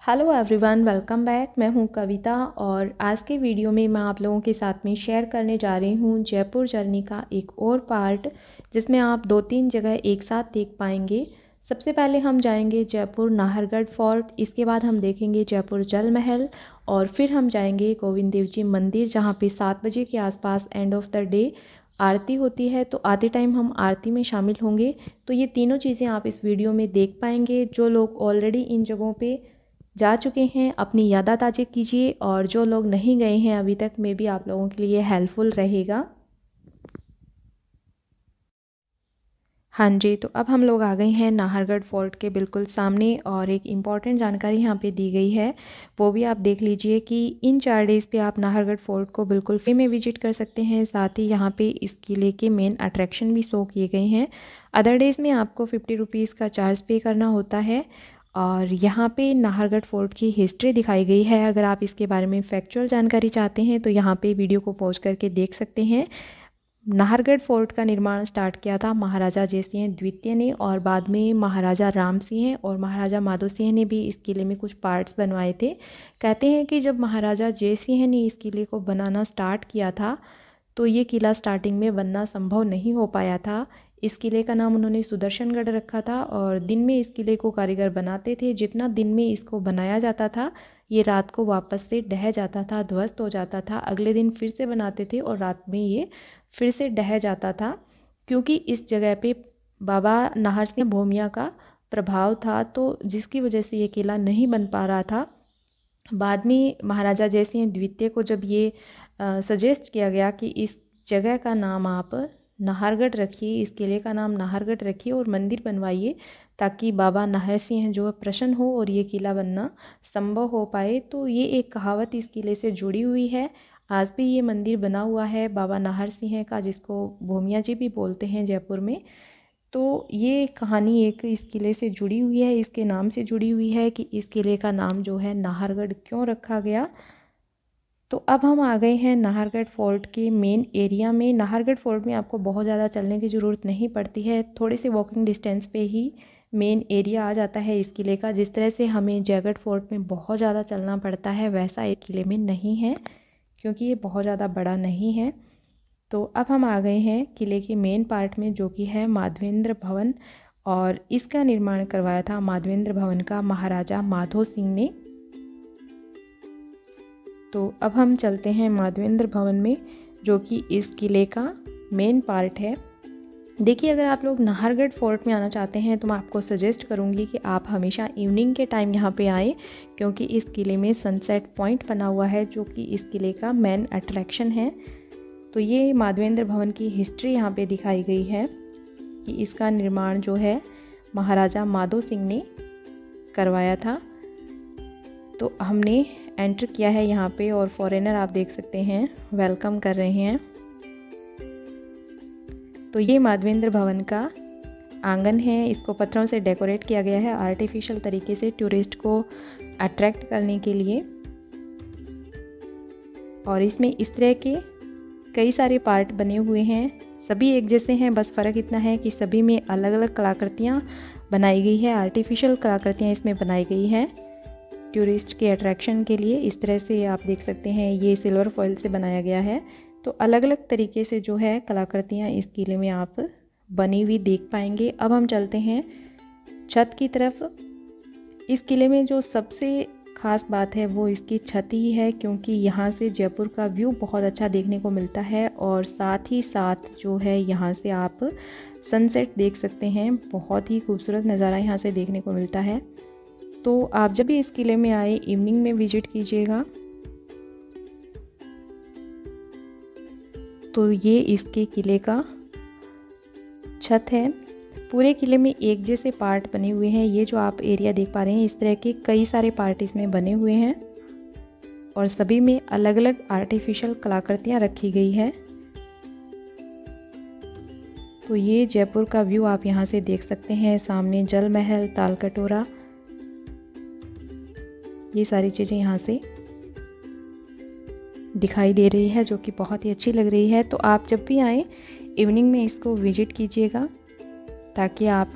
Hello everyone, welcome back. मैं हूं कविता और आज के वीडियो में मैं आप लोगों के साथ में शेयर करने जा रही हूं जयपुर जर्नी का एक और पार्ट, जिसमें आप 2-3 जगह एक साथ देख पाएंगे। सबसे पहले हम जाएंगे जयपुर नाहरगढ़ फोर्ट, इसके बाद हम देखेंगे जयपुर जल महल और फिर हम जाएंगे गोविंद देव जी मंदिर, जहां पे 7 बजे के आसपास एंड ऑफ द डे आरती होती है। तो आते टाइम हम आरती में शामिल होंगे। तो ये तीनों चीज़ें आप इस वीडियो में देख पाएंगे। जो लोग ऑलरेडी इन जगहों पे जा चुके हैं अपनी यादें ताज़ा कीजिए, और जो लोग नहीं गए हैं अभी तक, में भी आप लोगों के लिए हेल्पफुल रहेगा। हाँ जी, तो अब हम लोग आ गए हैं नाहरगढ़ फोर्ट के बिल्कुल सामने और एक इम्पॉर्टेंट जानकारी यहाँ पे दी गई है, वो भी आप देख लीजिए कि इन 4 डेज़ पे आप नाहरगढ़ फोर्ट को बिल्कुल फ्री में विजिट कर सकते हैं। साथ ही यहाँ पे इस किले के मेन अट्रैक्शन भी शो किए गए हैं। अदर डेज़ में आपको 50 रुपीज़ का चार्ज पे करना होता है। और यहाँ पे नाहरगढ़ फोर्ट की हिस्ट्री दिखाई गई है। अगर आप इसके बारे में फैक्चुअल जानकारी चाहते हैं तो यहाँ पे वीडियो को पॉज करके देख सकते हैं। नाहरगढ़ फोर्ट का निर्माण स्टार्ट किया था महाराजा जयसिंह द्वितीय ने, और बाद में महाराजा राम सिंह और महाराजा माधो सिंह ने भी इस किले में कुछ पार्ट्स बनवाए थे। कहते हैं कि जब महाराजा जयसिंह ने इस किले को बनाना स्टार्ट किया था तो ये किला स्टार्टिंग में बनना संभव नहीं हो पाया था। इस किले का नाम उन्होंने सुदर्शनगढ़ रखा था और दिन में इस किले को कारीगर बनाते थे। जितना दिन में इसको बनाया जाता था, ये रात को वापस से ढह जाता था, ध्वस्त हो जाता था। अगले दिन फिर से बनाते थे और रात में ये फिर से ढह जाता था, क्योंकि इस जगह पे बाबा नाहर सिंह भोमिया का प्रभाव था, तो जिसकी वजह से ये किला नहीं बन पा रहा था। बाद में महाराजा जयसिंह द्वितीय को जब ये सजेस्ट किया गया कि इस जगह का नाम आप नाहरगढ़ रखिए, इस किले का नाम नाहरगढ़ रखिए और मंदिर बनवाइए, ताकि बाबा नाहर सिंह जो है प्रसन्न हो और ये किला बनना संभव हो पाए। तो ये एक कहावत इस किले से जुड़ी हुई है। आज भी ये मंदिर बना हुआ है बाबा नाहर सिंह का, जिसको भोमिया जी भी बोलते हैं जयपुर में। तो ये कहानी एक इस किले से जुड़ी हुई है, इसके नाम से जुड़ी हुई है कि इस किले का नाम जो है नाहरगढ़ क्यों रखा गया। तो अब हम आ गए हैं नाहरगढ़ फोर्ट के मेन एरिया में। नाहरगढ़ फोर्ट में आपको बहुत ज़्यादा चलने की ज़रूरत नहीं पड़ती है, थोड़े से वॉकिंग डिस्टेंस पे ही मेन एरिया आ जाता है इस किले का। जिस तरह से हमें जयगढ़ फोर्ट में बहुत ज़्यादा चलना पड़ता है, वैसा एक किले में नहीं है, क्योंकि ये बहुत ज़्यादा बड़ा नहीं है। तो अब हम आ गए हैं किले के मेन पार्ट में, जो कि है माधवेंद्र भवन, और इसका निर्माण करवाया था माधवेंद्र भवन का महाराजा माधो सिंह ने। तो अब हम चलते हैं माधवेंद्र भवन में, जो कि इस किले का मेन पार्ट है। देखिए, अगर आप लोग नाहरगढ़ फोर्ट में आना चाहते हैं तो मैं आपको सजेस्ट करूंगी कि आप हमेशा इवनिंग के टाइम यहाँ पे आएँ, क्योंकि इस किले में सनसेट पॉइंट बना हुआ है, जो कि इस किले का मेन अट्रैक्शन है। तो ये माधवेंद्र भवन की हिस्ट्री यहाँ पे दिखाई गई है कि इसका निर्माण जो है महाराजा माधो सिंह ने करवाया था। तो हमने एंटर किया है यहाँ पे और फॉरेनर आप देख सकते हैं वेलकम कर रहे हैं। तो ये माधवेंद्र भवन का आंगन है, इसको पत्थरों से डेकोरेट किया गया है आर्टिफिशियल तरीके से, टूरिस्ट को अट्रैक्ट करने के लिए। और इसमें इस तरह के कई सारे पार्ट बने हुए हैं, सभी एक जैसे हैं, बस फ़र्क इतना है कि सभी में अलग अलग कलाकृतियाँ बनाई गई है, आर्टिफिशियल कलाकृतियाँ इसमें बनाई गई हैं टूरिस्ट के अट्रैक्शन के लिए। इस तरह से आप देख सकते हैं, ये सिल्वर फॉइल से बनाया गया है। तो अलग अलग तरीके से जो है कलाकृतियाँ इस किले में आप बनी हुई देख पाएंगे। अब हम चलते हैं छत की तरफ। इस किले में जो सबसे ख़ास बात है वो इसकी छत ही है, क्योंकि यहाँ से जयपुर का व्यू बहुत अच्छा देखने को मिलता है, और साथ ही साथ जो है यहाँ से आप सनसेट देख सकते हैं। बहुत ही खूबसूरत नज़ारा यहाँ से देखने को मिलता है। तो आप जब भी इस किले में आए इवनिंग में विजिट कीजिएगा। तो ये इसके किले का छत है। पूरे किले में एक जैसे पार्ट बने हुए हैं। ये जो आप एरिया देख पा रहे हैं, इस तरह के कई सारे पार्ट इसमें बने हुए हैं और सभी में अलग अलग आर्टिफिशियल कलाकृतियाँ रखी गई है। तो ये जयपुर का व्यू आप यहाँ से देख सकते हैं। सामने जल महल, ताल कटोरा, ये सारी चीज़ें यहाँ से दिखाई दे रही है, जो कि बहुत ही अच्छी लग रही है। तो आप जब भी आएँ इवनिंग में इसको विजिट कीजिएगा, ताकि आप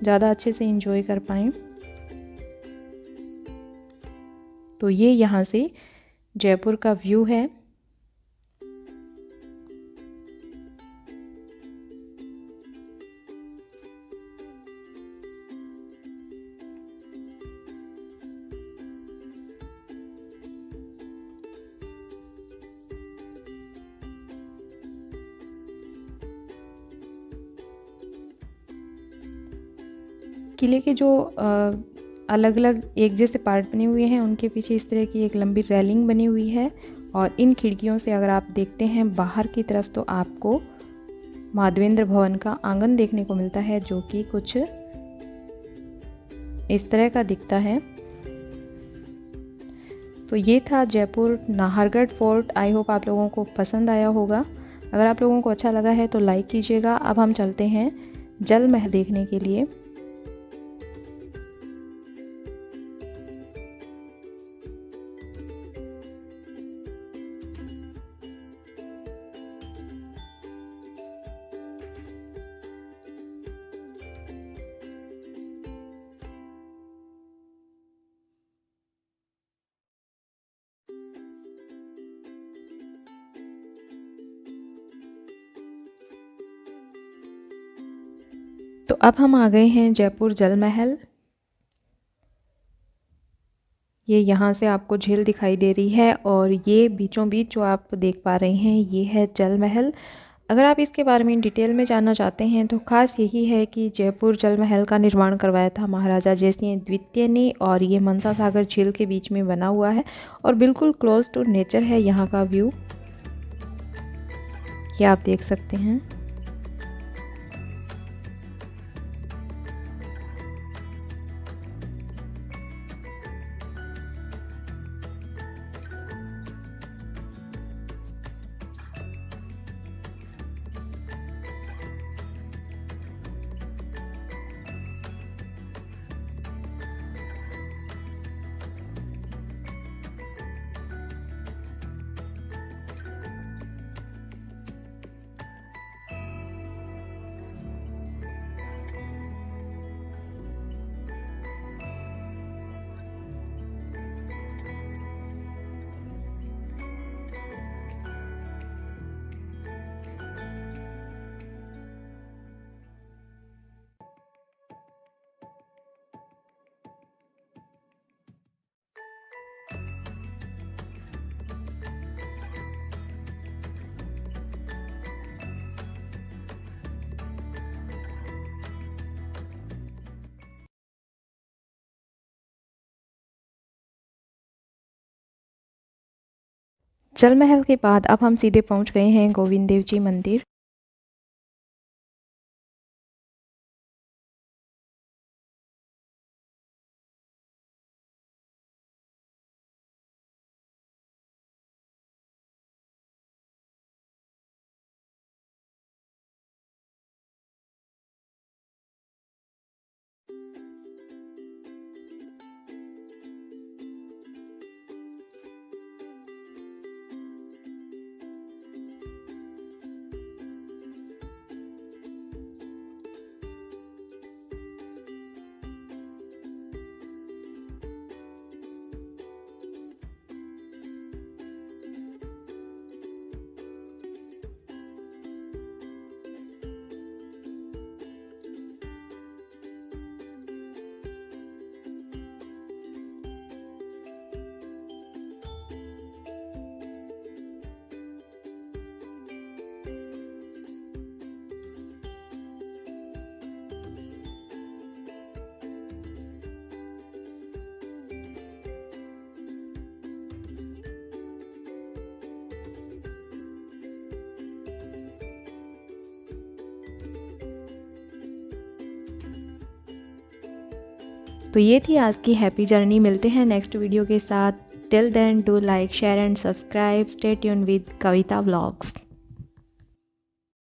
ज़्यादा अच्छे से एंजॉय कर पाएँ। तो ये यहाँ से जयपुर का व्यू है। किले के जो अलग अलग एक जैसे पार्ट बने हुए हैं उनके पीछे इस तरह की एक लंबी रेलिंग बनी हुई है और इन खिड़कियों से अगर आप देखते हैं बाहर की तरफ तो आपको माधवेंद्र भवन का आंगन देखने को मिलता है, जो कि कुछ इस तरह का दिखता है। तो ये था Jaipur Nahargarh fort. I hope आप लोगों को पसंद आया होगा। अगर आप लोगों को अच्छा लगा है तो लाइक कीजिएगा। अब हम चलते हैं जल महल देखने के लिए। तो अब हम आ गए हैं जयपुर जल महल। ये यहाँ से आपको झील दिखाई दे रही है और ये बीचों बीच जो आप देख पा रहे हैं ये है जल महल। अगर आप इसके बारे में डिटेल में जानना चाहते हैं तो खास यही है कि जयपुर जल महल का निर्माण करवाया था महाराजा जयसिंह द्वितीय ने और ये मनसा सागर झील के बीच में बना हुआ है और बिल्कुल क्लोज टू नेचर है यहाँ का व्यू। ये आप देख सकते हैं। जल महल के बाद अब हम सीधे पहुंच गए हैं गोविंद देव जी मंदिर। तो ये थी आज की हैप्पी जर्नी। मिलते हैं नेक्स्ट वीडियो के साथ। Till then do like share and subscribe. Stay tuned with Kavita vlogs.